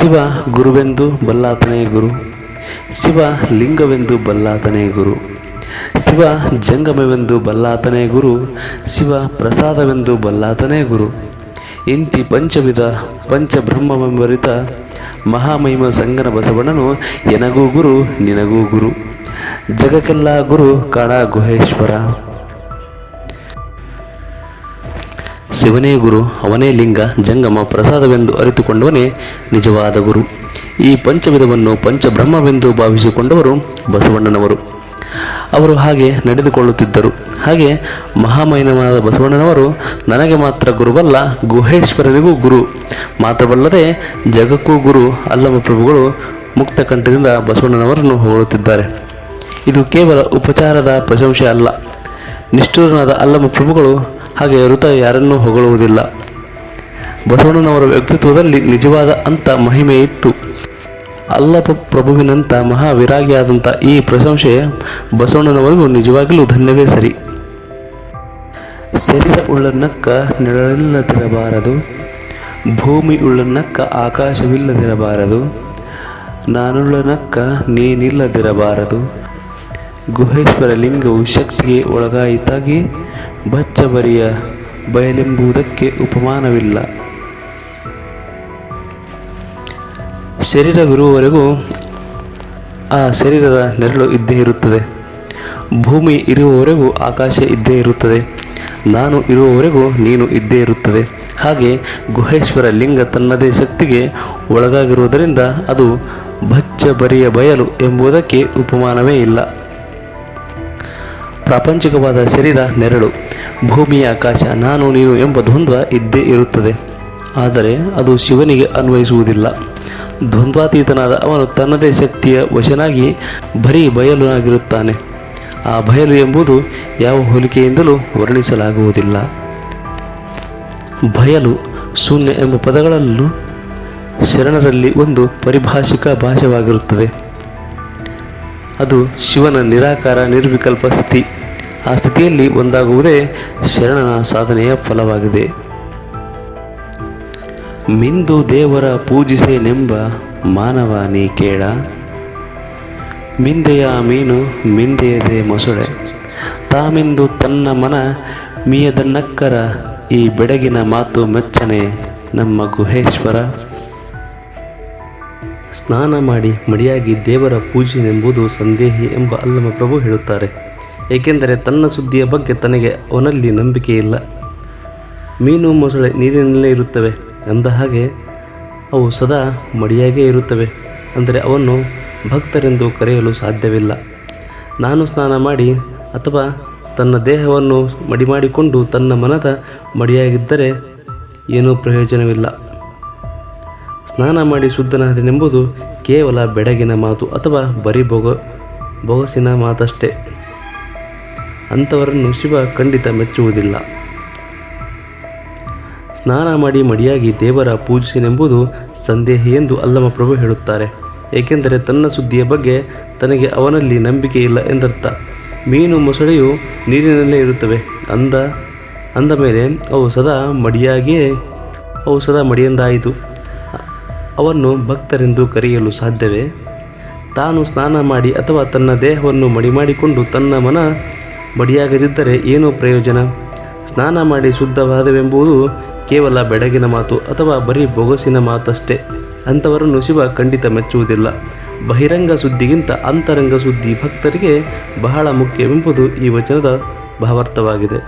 ಶಿವ ಗುರುವೆಂದು ಬಲ್ಲಾತನೇ ಗುರು, ಶಿವ ಲಿಂಗವೆಂದು ಬಲ್ಲಾತನೇ ಗುರು, ಶಿವ ಜಂಗಮವೆಂದು ಬಲ್ಲಾತನೇ ಗುರು, ಶಿವ ಪ್ರಸಾದವೆಂದು ಬಲ್ಲಾತನೇ ಗುರು. ಇಂತಿ ಪಂಚವಿಧ ಪಂಚಬ್ರಹ್ಮವೆಂಬರಿತ ಮಹಾಮಹಿಮ ಸಂಗನ ಬಸವಣ್ಣನು ಎನಗೂ ಗುರು ನಿನಗೂ ಗುರು, ಜಗಕ್ಕೆಲ್ಲ ಗುರು ಕಾಣ ಗುಹೇಶ್ವರ. ಶಿವನೇ ಗುರು, ಅವನೇ ಲಿಂಗ ಜಂಗಮ ಪ್ರಸಾದವೆಂದು ಅರಿತುಕೊಂಡವನೇ ನಿಜವಾದ ಗುರು. ಈ ಪಂಚವಿಧವನ್ನು ಪಂಚಬ್ರಹ್ಮವೆಂದು ಭಾವಿಸಿಕೊಂಡವರು ಬಸವಣ್ಣನವರು. ಅವರು ಹಾಗೆ ನಡೆದುಕೊಳ್ಳುತ್ತಿದ್ದರು. ಹಾಗೆ ಮಹಾಮಹಿಮನಾದ ಬಸವಣ್ಣನವರು ನನಗೆ ಮಾತ್ರ ಗುರುವಲ್ಲ, ಗುಹೇಶ್ವರನಿಗೂ ಗುರು ಮಾತ್ರವಲ್ಲದೆ ಜಗಕ್ಕೂ ಗುರು. ಅಲ್ಲಮ ಪ್ರಭುಗಳು ಮುಕ್ತ ಕಂಠದಿಂದ ಬಸವಣ್ಣನವರನ್ನು ಹೊಗಳುತ್ತಿದ್ದಾರೆ. ಇದು ಕೇವಲ ಉಪಚಾರದ ಪ್ರಶಂಸೆ ಅಲ್ಲ. ನಿಷ್ಠುರನಾದ ಅಲ್ಲಮ ಪ್ರಭುಗಳು ಹಾಗೆ ವೃತ ಯಾರನ್ನೂ ಹೊಗಳುವುದಿಲ್ಲ. ಬಸವಣ್ಣನವರ ವ್ಯಕ್ತಿತ್ವದಲ್ಲಿ ನಿಜವಾದ ಅಂಥ ಮಹಿಮೆ ಇತ್ತು. ಅಲ್ಲಮ ಪ್ರಭುವಿನಂಥ ಮಹಾವಿರಾಗಿಯಾದಂಥ ಈ ಪ್ರಶಂಸೆ ಬಸವಣ್ಣನವರಿಗೂ ನಿಜವಾಗಿಯೂ ಧನ್ಯವೇ ಸರಿ. ಶರೀರ ಉಳ್ಳನ್ನಕ್ಕ ನೆರಳಿಲ್ಲದಿರಬಾರದು, ಭೂಮಿ ಉಳ್ಳನ್ನಕ್ಕ ಆಕಾಶವಿಲ್ಲದಿರಬಾರದು, ನಾನುಳ್ಳನಕ್ಕ ನೀನಿಲ್ಲದಿರಬಾರದು. ಗುಹೇಶ್ವರ ಲಿಂಗವು ಶಕ್ತಿಗೆ ಒಳಗಾಯಿತಾಗಿ ಬಚ್ಚಬರಿಯ ಬಯಲೆಂಬುದಕ್ಕೆ ಉಪಮಾನವಿಲ್ಲ. ಶರೀರವಿರುವವರೆಗೂ ಆ ಶರೀರದ ನೆರಳು ಇದ್ದೇ ಇರುತ್ತದೆ. ಭೂಮಿ ಇರುವವರೆಗೂ ಆಕಾಶ ಇದ್ದೇ ಇರುತ್ತದೆ. ನಾನು ಇರುವವರೆಗೂ ನೀನು ಇದ್ದೇ ಇರುತ್ತದೆ. ಹಾಗೆ ಗುಹೇಶ್ವರ ಲಿಂಗ ತನ್ನದೇ ಶಕ್ತಿಗೆ ಒಳಗಾಗಿರುವುದರಿಂದ ಅದು ಬಚ್ಚಬರಿಯ ಬಯಲು ಎಂಬುದಕ್ಕೆ ಉಪಮಾನವೇ ಇಲ್ಲ. ಪ್ರಾಪಂಚಿಕವಾದ ಶರೀರ ನೆರಳು, ಭೂಮಿಯ ಆಕಾಶ, ನಾನು ನೀನು ಎಂಬ ದ್ವಂದ್ವ ಇದ್ದೇ ಇರುತ್ತದೆ. ಆದರೆ ಅದು ಶಿವನಿಗೆ ಅನ್ವಯಿಸುವುದಿಲ್ಲ. ದ್ವಂದ್ವಾತೀತನಾದ ಅವನು ತನ್ನದೇ ಶಕ್ತಿಯ ವಶನಾಗಿ ಬರೀ ಬಯಲಾಗಿರುತ್ತಾನೆ. ಆ ಬಯಲು ಎಂಬುದು ಯಾವ ಹೋಲಿಕೆಯಿಂದಲೂ ವರ್ಣಿಸಲಾಗುವುದಿಲ್ಲ. ಬಯಲು, ಶೂನ್ಯ ಎಂಬ ಪದಗಳಲ್ಲೂ ಶರಣರಲ್ಲಿ ಒಂದು ಪರಿಭಾಷಿಕ ಭಾಷೆವಾಗಿರುತ್ತದೆ. ಅದು ಶಿವನ ನಿರಾಕಾರ ನಿರ್ವಿಕಲ್ಪ ಸ್ಥಿತಿ. ಆ ಸ್ಥಿತಿಯಲ್ಲಿ ಒಂದಾಗುವುದೇ ಶರಣನ ಸಾಧನೆಯ ಫಲವಾಗಿದೆ. ಮಿಂದು ದೇವರ ಪೂಜಿಸೇನೆಂಬ ಮಾನವ ನೀ ಕೇಳ, ಮಿಂದೆಯ ಮೀನು ಮಿಂದೆಯದೆ ಮೊಸಳೆ, ತಾಮಿಂದು ತನ್ನ ಮನ ಮೀಯದನ್ನಕ್ಕರ, ಈ ಬೆಡಗಿನ ಮಾತು ಮೆಚ್ಚನೆ ನಮ್ಮ ಗುಹೇಶ್ವರ. ಸ್ನಾನ ಮಾಡಿ ಮಡಿಯಾಗಿ ದೇವರ ಪೂಜೆನೆಂಬುದು ಸಂದೇಹಿ ಎಂಬ ಅಲ್ಲಮ ಪ್ರಭು ಹೇಳುತ್ತಾರೆ. ಏಕೆಂದರೆ ತನ್ನ ಸುದ್ದಿಯ ಬಗ್ಗೆ ತನಗೆ ಅವನಲ್ಲಿ ನಂಬಿಕೆ ಇಲ್ಲ. ಮೀನು ಮೊಸಳೆ ನೀರಿನಲ್ಲೇ ಇರುತ್ತವೆ ಅಂದ ಹಾಗೆ ಅವು ಸದಾ ಮಡಿಯಾಗೇ ಇರುತ್ತವೆ. ಅಂದರೆ ಅವನ್ನು ಭಕ್ತರೆಂದು ಕರೆಯಲು ಸಾಧ್ಯವಿಲ್ಲ. ನಾನು ಸ್ನಾನ ಮಾಡಿ ಅಥವಾ ತನ್ನ ದೇಹವನ್ನು ಮಡಿ ಮಾಡಿಕೊಂಡು ತನ್ನ ಮನದ ಮಡಿಯಾಗಿದ್ದರೆ ಏನೂ ಪ್ರಯೋಜನವಿಲ್ಲ. ಸ್ನಾನ ಮಾಡಿ ಶುದ್ಧನಾದನೆಂಬುದು ಕೇವಲ ಬೆಡಗಿನ ಮಾತು ಅಥವಾ ಬರೀ ಬೊಗಸಿನ ಮಾತಷ್ಟೇ. ಅಂಥವರನ್ನು ಶಿವ ಖಂಡಿತ ಮೆಚ್ಚುವುದಿಲ್ಲ. ಸ್ನಾನ ಮಾಡಿ ಮಡಿಯಾಗಿ ದೇವರ ಪೂಜಿಸನೆಂಬುದು ಸಂದೇಹಿ ಎಂದು ಅಲ್ಲಮ ಪ್ರಭು ಹೇಳುತ್ತಾರೆ. ಏಕೆಂದರೆ ತನ್ನ ಸುದ್ದಿಯ ಬಗ್ಗೆ ತನಗೆ ಅವನಲ್ಲಿ ನಂಬಿಕೆ ಇಲ್ಲ ಎಂದರ್ಥ. ಮೀನು ಮೊಸಳೆಯು ನೀರಿನಲ್ಲೇ ಇರುತ್ತವೆ ಅಂದ ಮೇಲೆ ಅವು ಸದಾ ಮಡಿಯೆಂದಾಯಿತು. ಅವನ್ನು ಭಕ್ತರೆಂದು ಕರೆಯಲು ಸಾಧ್ಯವೇ? ತಾನು ಸ್ನಾನ ಮಾಡಿ ಅಥವಾ ತನ್ನ ದೇಹವನ್ನು ಮಡಿ ಮಾಡಿಕೊಂಡು ತನ್ನ ಮನ ಮಡಿಯಾಗದಿದ್ದರೆ ಏನೂ ಪ್ರಯೋಜನ? ಸ್ನಾನ ಮಾಡಿ ಶುದ್ಧವಾದವೆಂಬುದು ಕೇವಲ ಬೆಡಗಿನ ಮಾತು ಅಥವಾ ಬರೀ ಬೊಗಸಿನ ಮಾತಷ್ಟೇ. ಅಂಥವರನ್ನು ಶಿವ ಖಂಡಿತ ಮೆಚ್ಚುವುದಿಲ್ಲ. ಬಹಿರಂಗ ಸುದ್ದಿಗಿಂತ ಅಂತರಂಗ ಸುದ್ದಿ ಭಕ್ತರಿಗೆ ಬಹಳ ಮುಖ್ಯವೆಂಬುದು ಈ ವಚನದ ಭಾವಾರ್ಥವಾಗಿದೆ.